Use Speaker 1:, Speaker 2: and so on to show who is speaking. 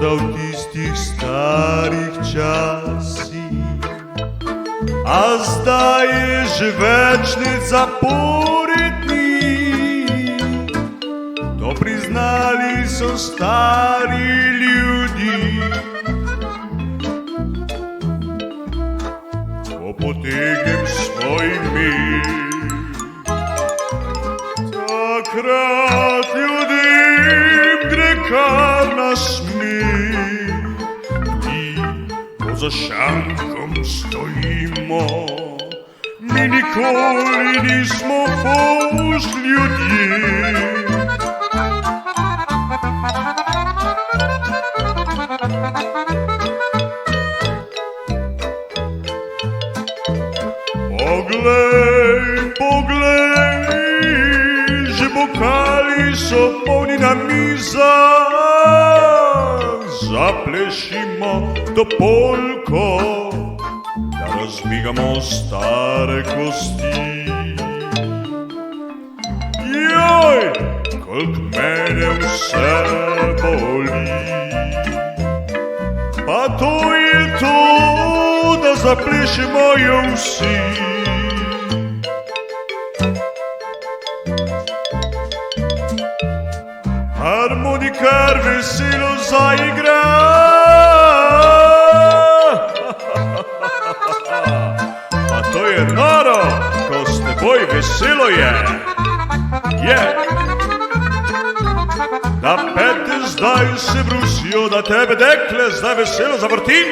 Speaker 1: da v tistih starih časih, a zdaj je že več let zaporednih. To priznali so stari ljudje. Ko potegnem svoj mir, takrat ljudem gre kar na smeh. Mi, ko za šankom stojimo, mi nikoli nismo fouš ljudje. Poglej, poglej, že bokali so polni na mizah. Zaplešimo to polko, da razmigamo stare kosti. Joj, kolik mene vse boli. Pa to je to, da zaplešemo jo vsi. Harmonikar veselo zaigra. Pa to je noro, ko s teboj veselo je. Da pete zdaj se brusijo, da tebe dekle zdaj veselo zavrtim.